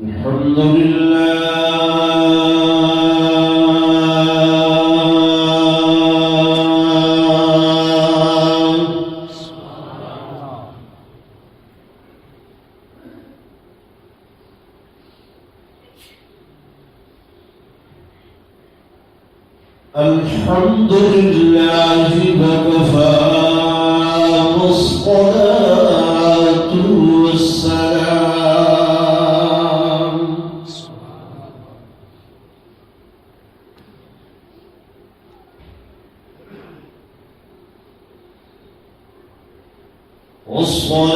الحمد لله الحمد لله وكفى والصلاة والسلام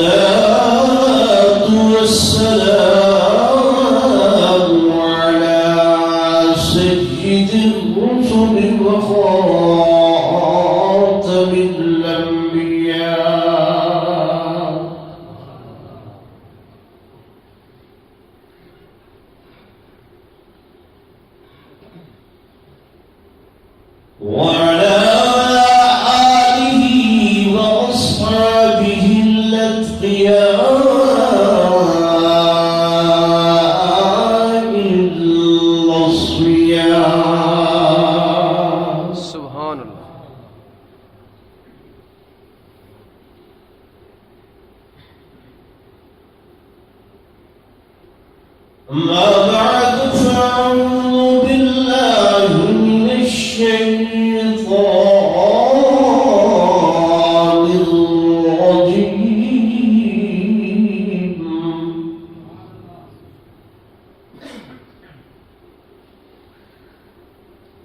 والصلاة والسلام على سيد الرسل وخاتم الأنبياء وعلى آله وأصحابه الأتقياء الأصفياء سبحان الله. أما بعد فأعوذ بالله من الشيطان الرجيم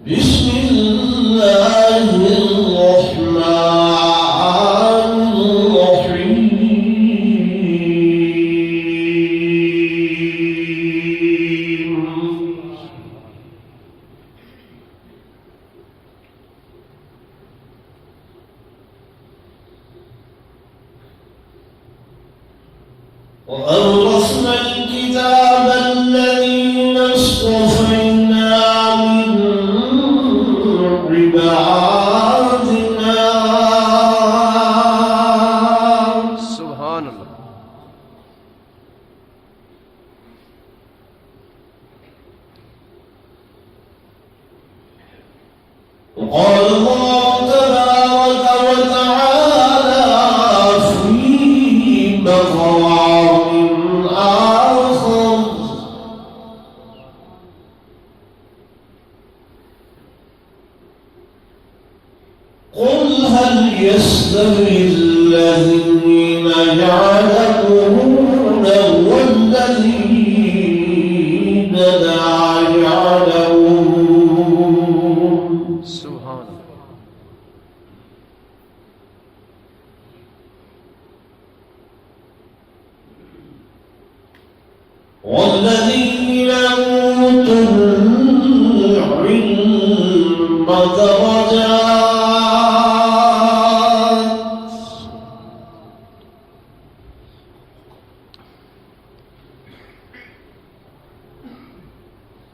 بسم الله الرحمن الرحيم وأورثنا الكتاب الذين اصطفينا من عبادنا سبحان الله. وقال الله تبارك وتعالى في مقام آخر قل هل يستوي الذين يعلمون والذين لا يعلمون سبحان الله. والذين أوتوا العلم درجات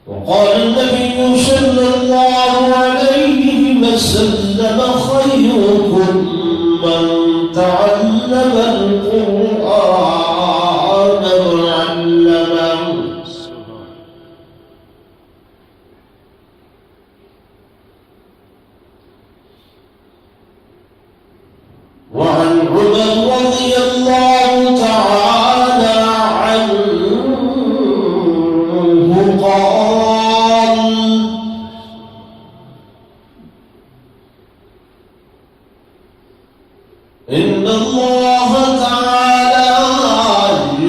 وقال النبي صلى الله عليه وسلم خيركم من تعلم القرآن وعلمه وعن عمر رضي الله تعالى عنه قال إن الله تعالى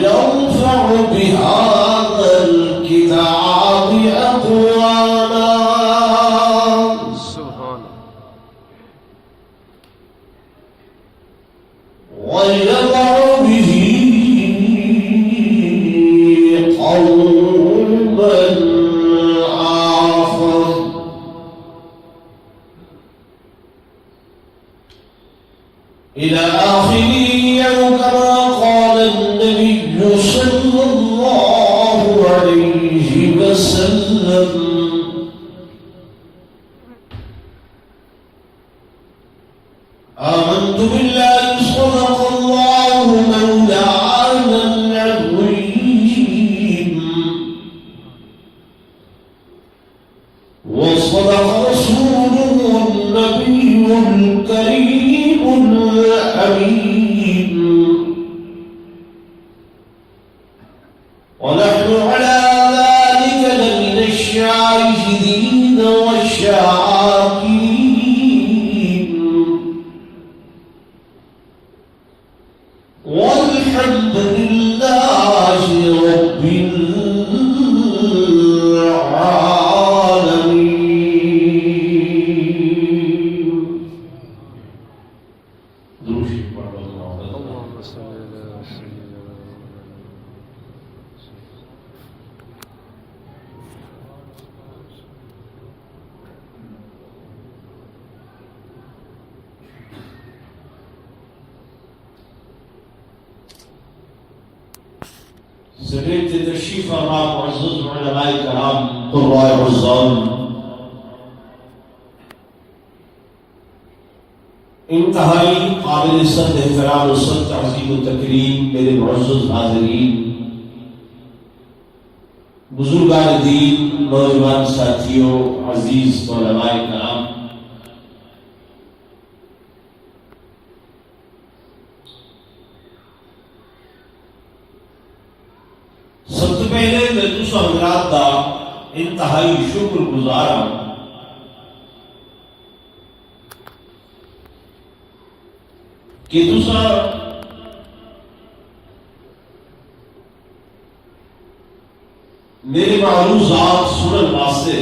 يرفع بهذا الكتاب أقواما سبحان الله. ويضع به قوما آخر إلى آخره كما قال النبي صلى الله عليه وسلم آمنت بالله صدق الله والحمد لله رب العالمين. درود پڑھ لو. اللهم صل على سيدنا سمعت تشریف فرما معزز علماء کرام قراء عظام، انتہائی قابل صد احترام و صد تعظیم و تکریم میرے معزز حاضرین، بزرگان دین، نوجوان ساتھیوں، عزیز علماء کرام، سب سے پہلے میں تسا حضرات کا انتہائی شکر گزار ہوں کہ تسا میرے معروضات سنن واسطے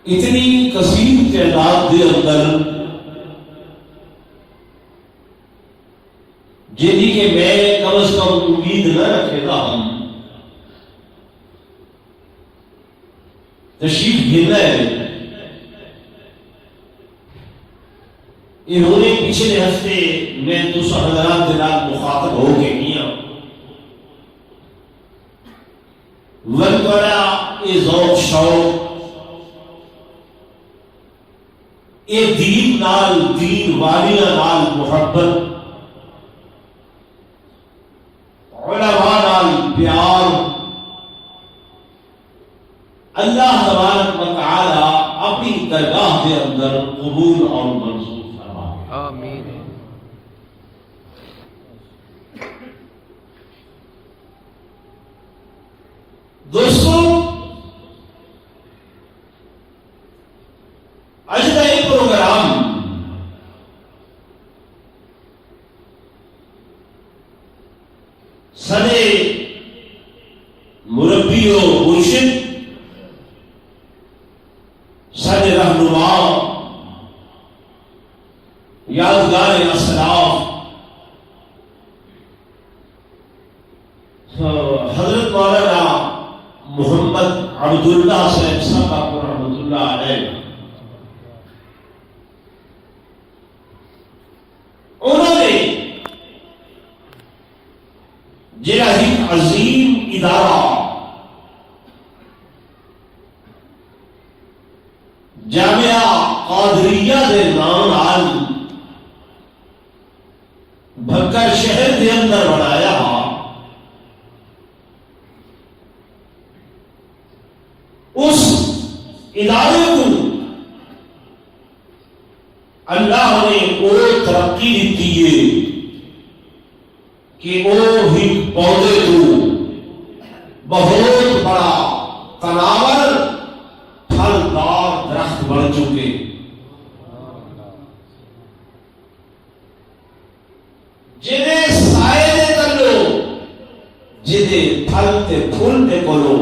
اتنی کثیر تعداد دے اندر جنہی کہ میں کم از کم امید نہ رکھتا ہوں تشریف گھرنا ہے. انہوں نے پچھلے ہفتے میں دوسرا حضرات کے نام مخاطب ہو کے کیا ورکڑا یہ ذوق شوق یہ دین نال دین والیاں نال محبت علماء نال پیار اللہ تبارک و تعالی اپنی درگاہ کے اندر قبول اور منظور فرمائے. آمین. دوستو اج کا یہ پروگرام سارے مربی و مرشد، سارے رہنما، یادگار اسلاف، حضرت مولانا محمد عبداللہ صاحب صاحب رحمۃ اللہ علیہ، انہوں نے جڑا ایک عظیم ادارہ جامعہ قادریہ دے نام نال بھکر شہر دے اندر بنایا، اس ادارے کو اللہ نے وہ ترقی دیتی ہے کہ وہ ایک پودے کو بہت بڑا تناور پھلدار درخت بن چکے، جنہیں سائے دے کر لو، جنہیں پھل تے پھول دے کلو،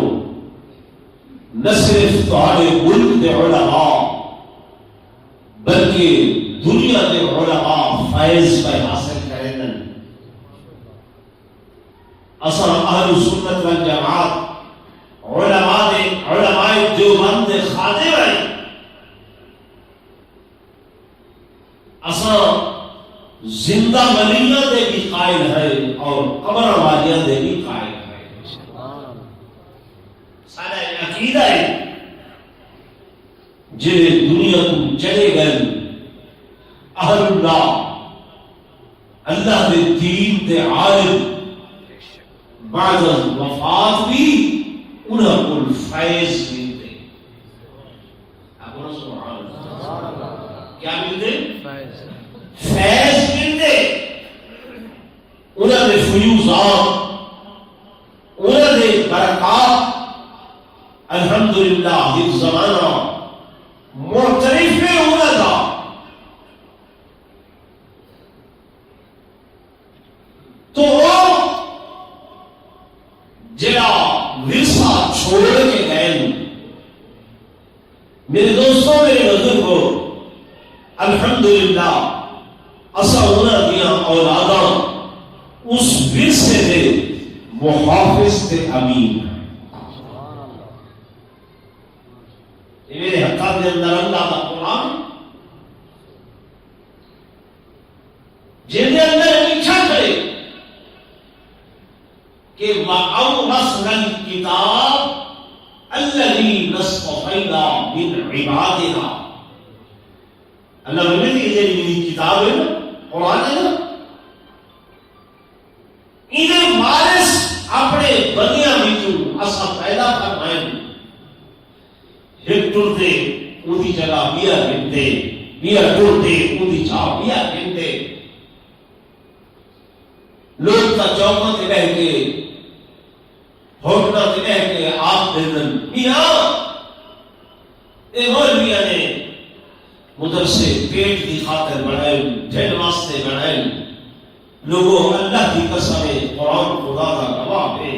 نہ صرف تمہارے ملک دے علماء بلکہ دنیا دے علماء فیض پہ حاصل کریں. اصل اہل سنت والجماعت علماء دیوبند دے خادم ہیں. اصل زندہ ولیاں دے بھی قائل ہے اور قبر والیاں دے بھی قائل ہے. سارا عقیدہ ہے جنہیں دنیا کو چلے گئے اہل اللہ، اللہ دے دین دے عالم، بعد وفات بھی انہاں کو فیض ملتے. آپ کو سبحان اللہ کیا ملتے؟ فیض ملتے. انہاں دے فیوزات، انہاں دے برکات الحمدللہ اس زمانہ معترف میں انہاں دا جڑا ورثہ چھوڑ کے گئے. میرے دوستوں میرے بزرگوں الحمدللہ اسا انہاں دیاں اولاداں اس ورثے دے محافظ تے امین. یہ میرے ہاتھاں دے اندر اللہ دا قرآن جن دے اندر لکھا کرے کہ وَأَوْرَثْنَا الْكِتَابَ الَّذِي اصْطَفَيْنَا مِنْ عِبَادِنَا. اللہ نے یہ میری کتاب ہے قرآن ہے نا، انہیں وارث اپنے بندیاں وچوں اساں پیدا فرمائیں. ایک ٹرتے ان کی جگہ بیا گھنٹے، بیا ٹرتے ان کی جگہ بیا گھنٹے. لوگ تا چوکوں تے رہ کے ہوٹلوں تے رہ کے آپ دے دن میاں اے مولویاں نے مدرسے پیٹ کی خاطر بنائے، ڈھڈ واسطے بنائے. لوگوں اللہ کی قسم ہے قرآن خدا کا گواہ ہے،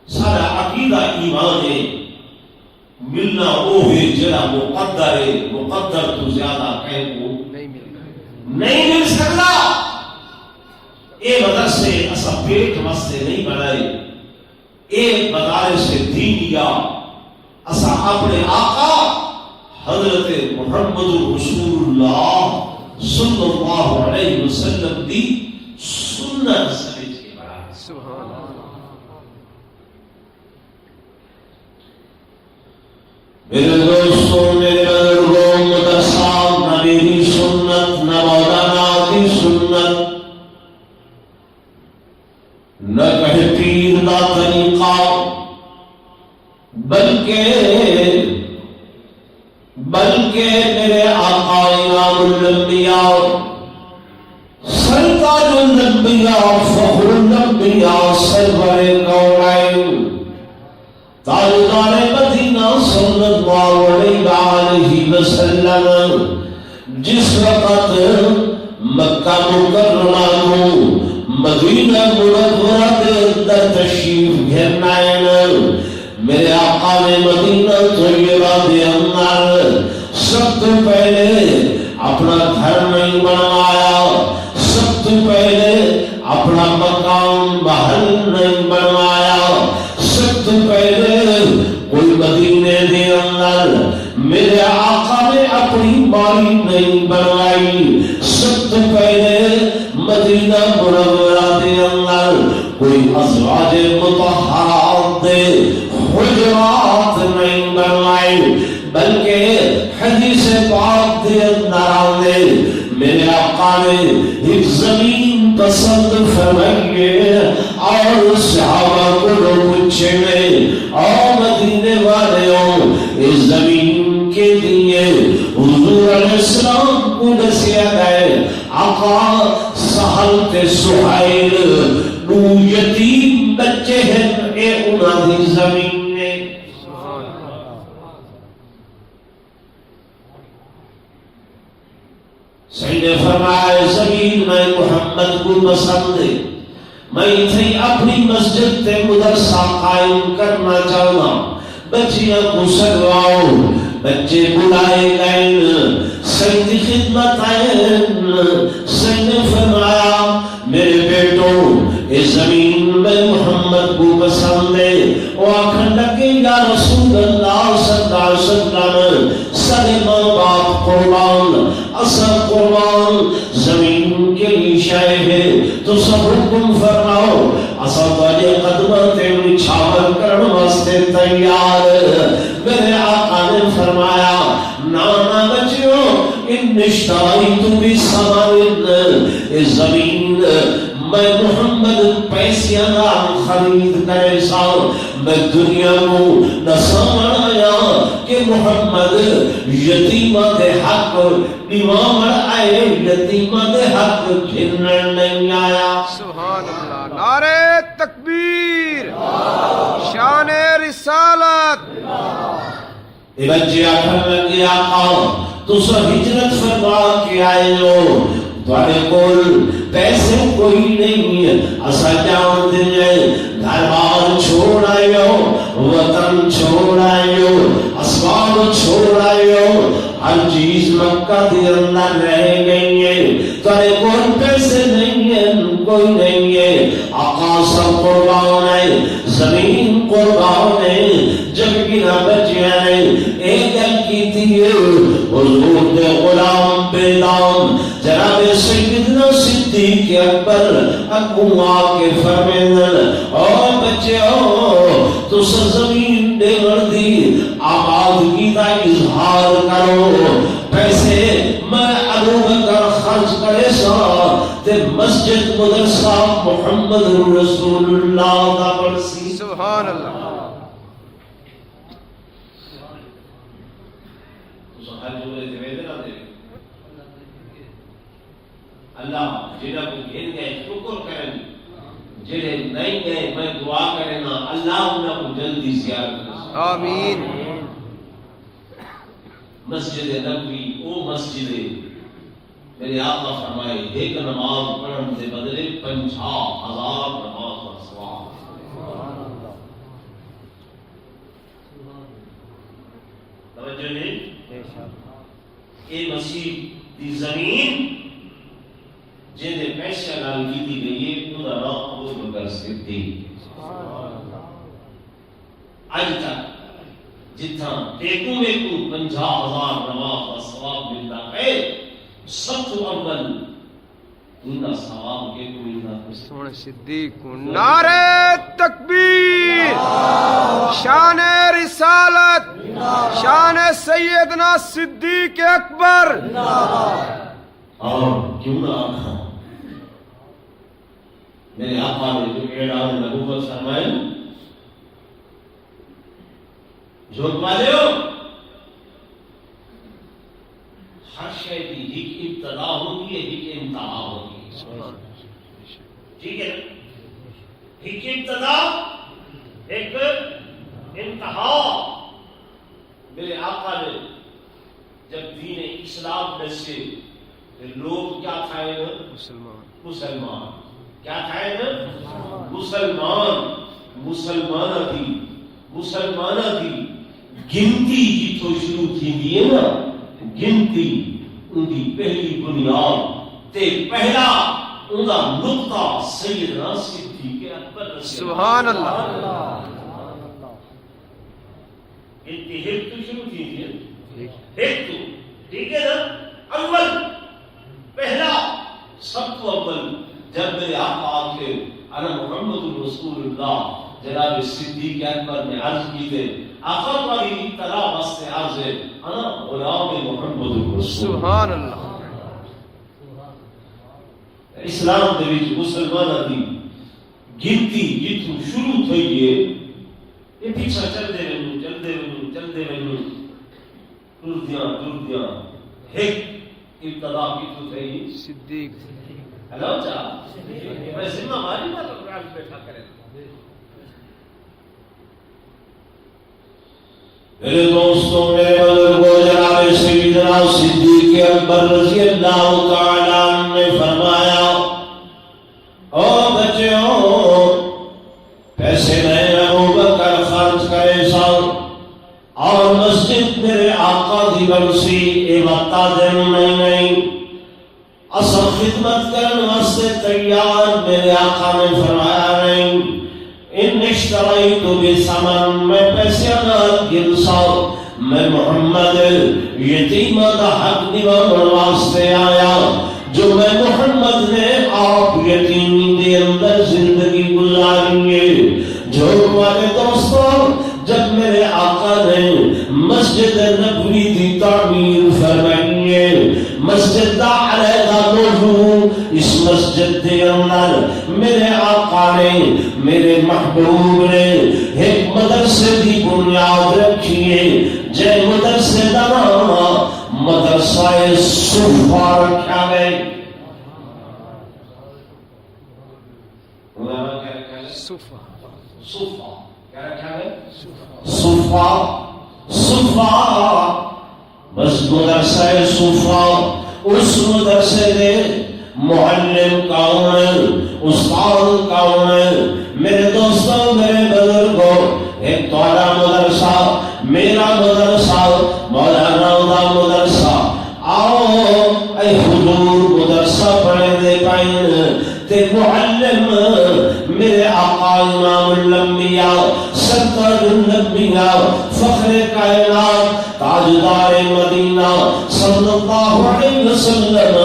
سارا عقیدہ ایمان ہے. ملنا وہ ہے جڑا مقدر ہے، مقدر تو زیادہ کہیں وہ نہیں مل سکتا. اے مدرسے اسا پیٹ واسطے نہیں بنائے، اے مدارس دینیا اسا اپنے آقا حضرت محمد رسول اللہ صلی اللہ علیہ وسلم دی سنت سمجھ کے بنائے. سبحان اللہ. میرے دوستوں میرے بزرگوں مدرسہ نہ میری سنت نہ مولانا کی سنت نہ کہیں پیر نہ طریقہ، بلکہ میرے آقا امام الانبیاء سرتاج الانبیاء فخر الانبیاء سرور کونین تاجدار مدینہ صلی اللہ علیہ وسلم جس وقت مکہ مکرمہ کو مدینہ منورہ دے اندر تشریف گھرنائیں، میرے آقا نے مدینہ طیبہ دے اندر سب تو پہلے اپنا گھر نہیں بنوایا، سب تو پہلے اپنا مقام محل نہیں بنوایا، سب تو پہلے کوئی مدینے دے اندر میرے آقا نے اپنی باری نہیں بنوائی، سب تو پہلے مدینہ منورہ دے اندر کوئی ازواج مطہرات دے حجرات نہیں بنوائی، بلکہ حدیث پاک دے اندر آنے میرے آقا نے ایک زمین پسند فرمائیے اور صحابہ کو پوچھے اور مدینے والے ہوں اس زمین کے لیے حضور علیہ السلام کو دسیا گئے آقا سہل تے سہیل نو یتیم بچے ہیں اے انہاں دی زمین نے. سید نے فرمایا زمین میں محمد کو پسند ہے، میں تھی اپنی مسجد تے مدرسہ قائم کرنا چاہتا، بچیاں کو سلواؤ، بچے بلائے گئے، سید کی خدمت آئے. سید نے فرمایا میرے بیٹوں اس زمین میں محمد کو پسند ہے. وہ آخر لگے یا رسول اللہ صلی اللہ علیہ وسلم سارے ماں باپ قربان، اصل قربان زمین کے لیے شائع ہے تو سب حکم فرماؤ، اصل والے قدمت نچھاور کرن واسطے تیار. میرے آقا نے فرمایا نانا بچیوں ان نشتائی تو بھی سامان اس زمین میں محمد پیسیاں خرید کرے ساؤ، میں دنیا کو نہ سمجھایا کہ محمد یتیمہ دے حق امام آئے، یتیمہ دے حق گھنن نہیں آیا. سبحان اللہ. نعرہ تکبیر، شان رسالت. اے بچے آخر لگے آقا تو سب ہجرت فرما کے آئے ہو، تھوڑے کول پیسے کوئی نہیں ہے اسا جان دے گھر بار چھوڑ آئیو وطن چھوڑ آئیو اسباب چھوڑ آئیو ہر چیز مکہ دے اندر رہ گئی ہے تارے کوئی پیسے نہیں ہے کوئی نہیں ہے آقا سب قربان ہے زمین قربان ہے جب گنا بچے ہیں ایک گل کی تھی حضور دے غلام بیدان جناب سیدنا صدیق اکبر اکو آ کے فرمیدن او بچوں تو زمین دے مردی آبادگی کا اظہار کرو پیسے میں ابو بکر خرچ کرے سا تے مسجد مدرسہ محمد رسول اللہ کا پڑسی سبحان اللہ اللہ جنہاں کو گھن گئے شکر کریں جنہیں نہیں گئے میں دعا کرنا اللہ انہاں کو جلدی زیارت کرے آمین مسجد نبوی او مسجد میرے آقا فرمائے ایک نماز پڑھن سے بدلے 50,000 نماز کا ثواب توجہ نہیں اے مسجد دی زمین جنہیں پیسہ نال کی دی گئی ہے انہاں نام ابو بکر صدیق آج تک جتنا ٹیکو میں کو 50,000 نماز کا ثواب ملتا ہے سب تو اول ان کا ثواب کے کو ملتا ہے سونے صدیق نعرہ تکبیر شان رسالت شان سیدنا صدیق اکبر اور کیوں نہ آنکھا میرے آقا نے جو اعلان نبوت فرمائے جھوٹ والے ہو ہر شے کی ایک ابتدا ہوتی ہے ایک انتہا ہوتی ہے ٹھیک ہے ایک ابتدا ایک انتہا میرے آقا نے جب دین اسلام نشے لوگ کیا تھائے نا مسلمان کیا تھائے نا مسلمان دی گنتی جتو شروع تھی دیئے نا گنتی ان کی پہلی بنیاد تے پہلا ان کا نقطہ سیدنا صدیق اکبر سبحان اللہ گنتی ہیک تو شروع تھی دیئے ہیک تو ٹھیک ہے نا اول پہلا سب تو اول جب میرے آقا آکے انا محمد رسول اللہ جناب صدیق اکبر نے عرض کی تھے آقا والی ابتدا واسطے عرض ہے انا غلام محمد رسول سبحان اللہ اسلام دے وچ مسلماناں دی گنتی جتوں شروع تھئی ہے یہ پیچھے چلدے ونوں ٹردیاں ایک ابتدا کتوں تھئی صدیق ہلو چا میں ذمہ ماری نہ پروگرام بیٹھا کرے میرے دوستوں میرے بزرگوں جناب سیدنا صدیق اکبر رضی اللہ تعالی عنہ نے فرمایا او بچوں پیسے میں ابو بکر خرچ کرے سا اور مسجد میرے آقا دی بنسی اے بتا دن نہیں اصل خدمت کرنے واسطے تیار میرے آقا نے فرمایا نہیں ان اشتریت بثمن میں پیسے نہ گنسا میں محمد یتیمہ دا حق نبھانے واسطے آیا جو میں محمد نے آپ یتیمی دے اندر زندگی گزاریں گے جو ہمارے دوستوں جب میرے آقا نے مسجد نبوی دی تعمیر فرمائی ہے مسجد دا علیحدہ موضوع اس مسجد دے اندر میرے آقا نے میرے محبوب نے ایک مدرسے دی بنیاد رکھی ہے جے مدرسے دا نام مدرسہ صفا رکھا گئے صفا کیا رکھا گئے صفا بس مدرسہ صفا اس مدرسے دے معلم کون ہے، استاد کون ہے؟ میرے دوستوں، میرے بزرگوں، ایک تمہارا مدرسہ، میرا مدرسہ، مولانا دا مدرسہ، آؤ اے حضور مدرسہ پڑھے دے پائیں تے معلم میرے آقا امام الانبیاء سرتاج الانبیاء فخر کائنات تاجدار مدینہ صلی اللہ علیہ وسلم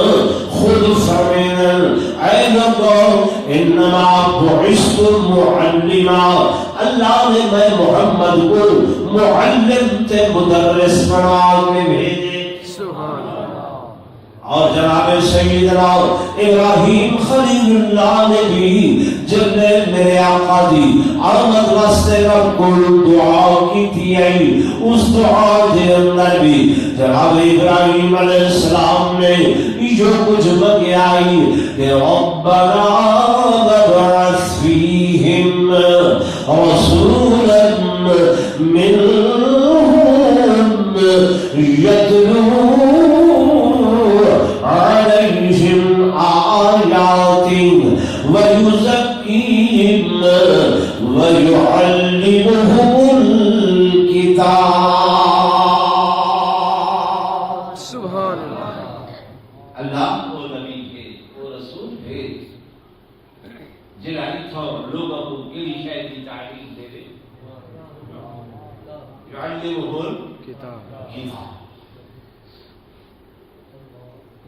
خود فرمائیں اے لوگوں انما بعثت معلما، اللہ نے میں محمد کو معلم تے مدرس بنا کے بھیجے۔ اور جناب سیدنا ابراہیم خلیل اللہ نے بھی جب نے میرے آقا دی آمد واسطے رب کو دعا کی تھی، اس دعا کے اندر بھی جناب ابراہیم علیہ السلام نے جو کچھ مانگا کہ ربنا وابعث فیہم رسولا منہم یتلو عليهم آيات ويزكيهم ويعلمهم الكتاب۔ سبحان اللہ، اللہ کو نبی کے وہ رسول ہے جنہاں تو لوگوں کو کئی شے کی تعلیم دے دے، يعلمهم الكتاب۔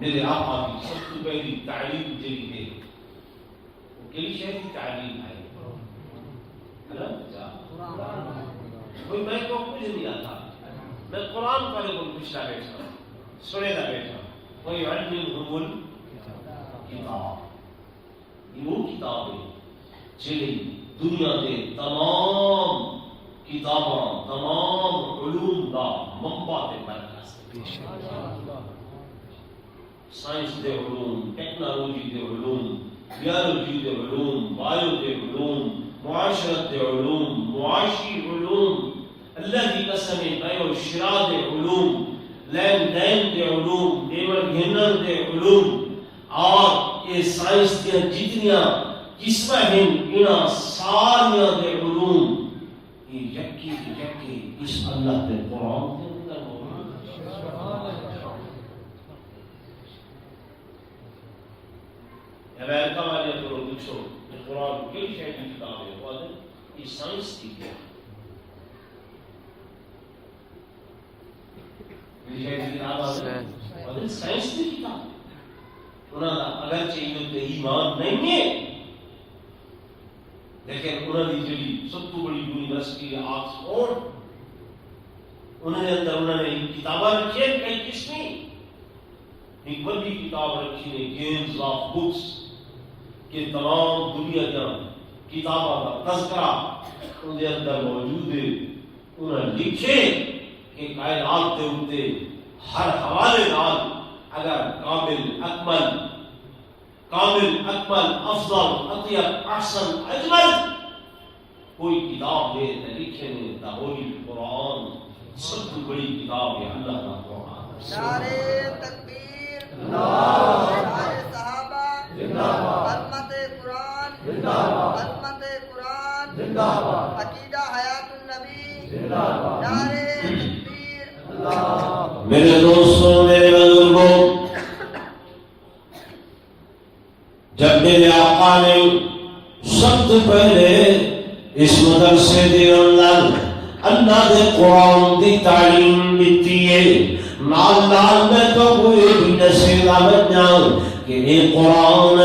میرے آقا کی سب سے پہلی تعلیم جلی ہے وہ کئی شہر کی تعلیم ہے کوئی میں کو کچھ نہیں آتا، میں قرآن پڑھے کو پچھلا بیٹھا سنے نہ بیٹھا، کوئی علمهم الکتاب، یہ وہ کتاب ہے جلی دنیا کے تمام کتاباں تمام علوم کا منبع تے مرکز، سائنس دے علوم، ٹیکنالوجی دے علوم، بیولوجی دے علوم، بایو دے علوم، معاشرت دے علوم، معاشی علوم، اللہ کی قسم بیع و شراء دے علوم، لین دین دے علوم، نیمر گھنر دے علوم، اور یہ سائنس دے جتنیاں قسمیں ہیں انہاں ساریاں دے علوم یہ یکی اس اللہ دے قرآن دے اندر موجود۔ امریکہ والے تو پوچھو قرآن کئی شے کی کتاب ہے، وہ یہ سائنس کی ہے، سائنس کی کتاب انہوں نے اگرچہ انہوں نے ایمان نہیں ہے لیکن انہوں نے جڑی سب تو بڑی یونیورسٹی ہے آکسفورڈ، انہوں نے اندر انہوں نے کتابیں رکھی ہیں کئی قسمی، ایک بڑی کتاب رکھی ہے گیمز آف بکس کہ تمام دنیا کا کتابوں کا تذکرہ ان کے اندر موجود ہے، انہوں نے لکھے کہ کائنات کے اوپر ہر حوالے نال اگر کامل اکمل افضل اطیب احسن اجمل کوئی کتاب ہے تو لکھے نے ہولی قرآن سب سے بڑی کتاب ہے اللہ کا قرآن۔ نعرہ تکبیر، نعرہ صحابہ، عظمت قرآن، عظمت قرآن، عقیدہ حیات النبی، نعرہ تکبیر۔ میرے دوستوں، میرے بزرگوں، جب میرے آقا نے سب سے پہلے اس مدرسے کے اندر اللہ دے قرآن دی تعلیم دیتی ہے، نال میں تو کوئی بھی نصیحہ بننا کہ اے قرآن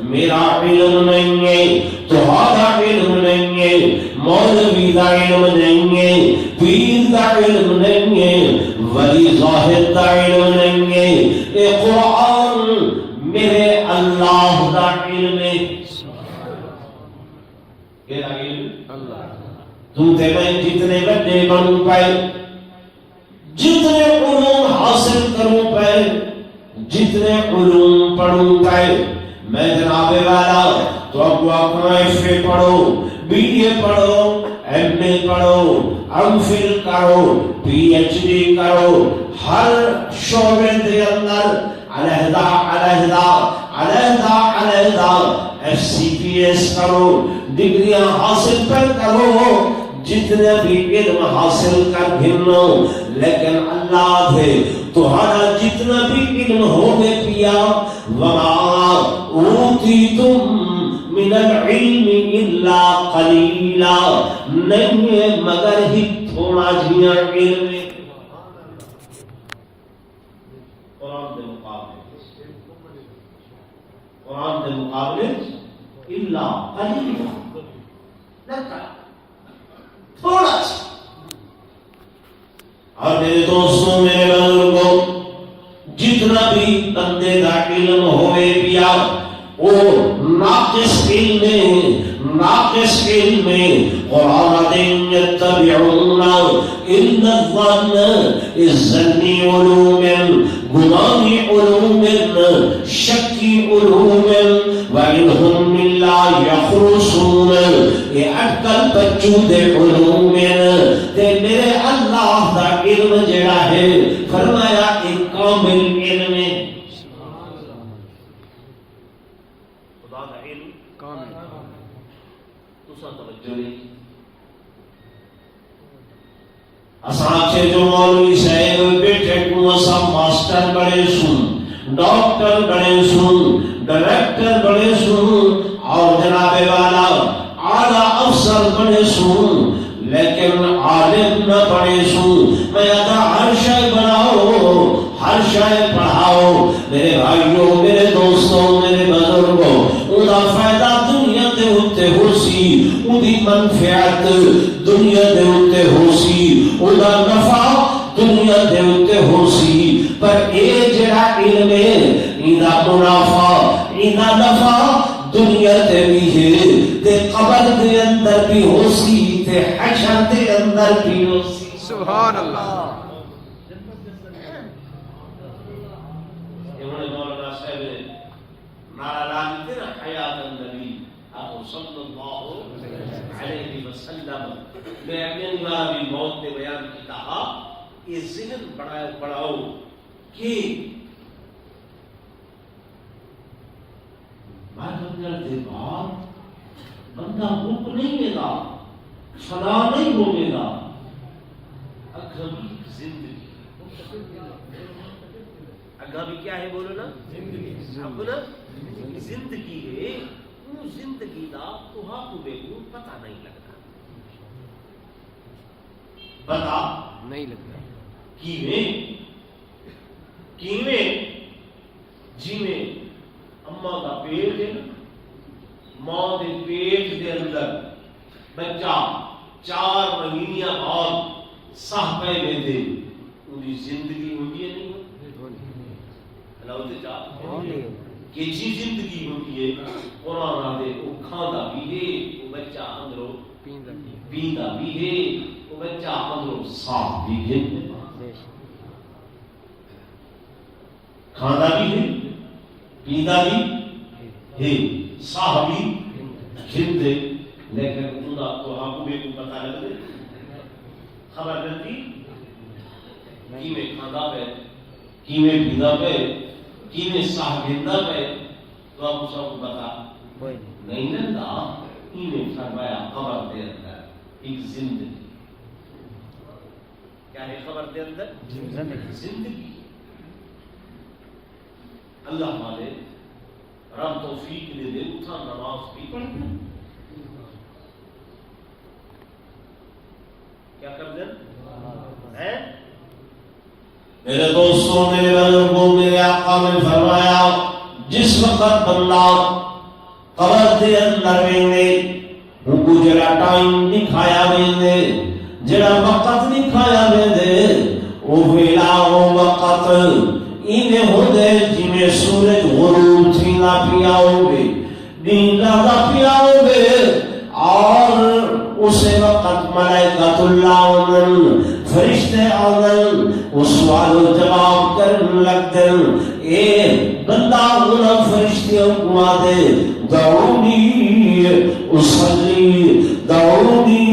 میرا علم نہیں ہے، تمہارا علم نہیں ہے، مولوی دا علم نہیں ہے، پیر دا علم نہیں ہے، ولی زاہد دا علم نہیں ہے، اے قرآن میرے اللہ دا علم ہے۔ میرا علم تم تے میں جتنے بڑے بنوں پائے، جتنے علوم حاصل کروں پائے، جتنے علوم پڑھوں پائے، میں جناب والا تو اب ایف اے پڑھو، بی اے پڑھو، ایم اے پڑھو، ایم فل کرو، پی ایچ ڈی کرو، ہر شعبے کے اندر علیحدہ FCPS کرو, ڈگریاں حاصل پر کرو, جتنے بھی علم حاصل کر گھنو, لیکن اللہ دے تمہارا جتنا بھی علم ہوگے پیا, وما اوتیتم من العلم الا قلیلا, نہیں مگر ہی تھوڑا جھیا علم. قرآن کے مقابلے الا قلیلا, تھوڑا سا. اور میرے دوستوں, میرے بزرگوں, جتنا بھی بندے کا علم ہوئے پیا وہ ناقص علم میں قرآن دین یتبعون الا الظن الظنی علوم گمانی علوم شکی علوم وَإِنْهُمْ إِلَّا يَخْرُصُونَ, یہ اٹکل بچود علوم تے میرے اللہ دا علم جڑا ہے فرمایا ایک کامل علم ہے. خدا دا علم کامل, تسا توجہ نہیں. اساں جو مولوی صاحب بیٹھے کو اساں ماسٹر بڑے سن, ڈاکٹر بڑے سن, ڈائریکٹر بڑے سن, اور جناب والا اعلیٰ افسر بڑے سن, لیکن عالم نہ بڑے سن. میں ادا ہر شے بناؤ, ہر شے پڑھاؤ. میرے بھائیوں, میرے دوستوں, میرے بزرگوں, ادا فائدہ دنیا دے ہوتے ہو سی, اودی منفعت دنیا دے ہوتے ہو سی, ادا نفع دنیا دے ہوتے ہو سی, پر اے جڑا علم ہے اینا منافع اینا نفع دنیا تے بھی ہے, تے قبر دے اندر بھی ہو سی, تے حشر دے اندر بھی ہو سی. سبحان اللہ. مولانا صاحب نے نعرہ لاگتے نا حیات النبی صلی اللہ علیہ وسلم. میں اپنے بار بھی موت نے بیان کیا, یہ ذہن بڑھاؤ کہ مرنے کے بعد بندہ مک نہیں گا, فنا نہیں ہوگے گا. اگلی زندگی, اگلی کیا ہے بولو نا, اب نا زندگی ہے, وہ زندگی دا توہا کو بے کو پتہ نہیں لگتا, پتہ نہیں لگتا. کیویں جی میں اماں کا پیٹ ہے, ماں دے پیٹ دے اندر بچہ 4 مہینیاں بعد سہ پہ ویندے, اودی زندگی ہوندی ہے نہیں ہلاوتے چاہ کہ جی زندگی ہوندی ہے. قرآن دے او کھاندا بھی ہے, او بچہ اندروں پیندا بھی ہے, او بچہ اندروں صاف بھی ہے, کھاندا بھی ہے, پیندا بھی ہے, صاف بھی کھندے, لیکن خدا تو آپ کو بھی پتہ لگے خبر ملتی کیویں کھاندا پہ, کیویں پیندا پہ, کیویں صاف گھندا پہ, تو آپ کو سب پتہ نہیں لگتا. کیویں فرمایا خبر دے اندر ایک زندگی, کیا ہے خبر دے اندر زندگی. اللہ والے رب توفیق دے دے, اٹھا نماز بھی پڑھتے کیا کر دیں ہیں. میرے دوستوں, میرے بزرگوں, میرے آقا نے فرمایا جس وقت بندہ قبر دے اندر ویندے, ان کو جڑا ٹائم دکھایا ویندے, جڑا وقت دکھایا ویندے, وہ ویلا وہ وقت ایویں ہوندے جویں سورج غروب تھیندا پیا ہوے, نیلا دا پیا ہوے, اور اسے وقت ملائکۃ اللہ آمن, فرشتے آمن, وہ سوال و جواب کرن لگتے. اے بندہ انہاں فرشتیوں کو آدے دعونی اصلی, دعونی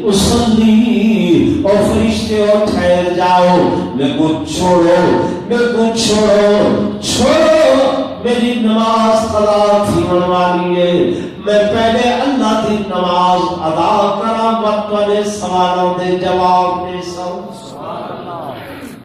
اصلی, اور فرشتے اور ٹھہر جاؤ, میں کو چھوڑو, میں کو چھوڑو, چھوڑو میری نماز قضا تھی والی ہے، میں پہلے اللہ کی نماز ادا کرا، وقت والے سوالوں دے جواب نے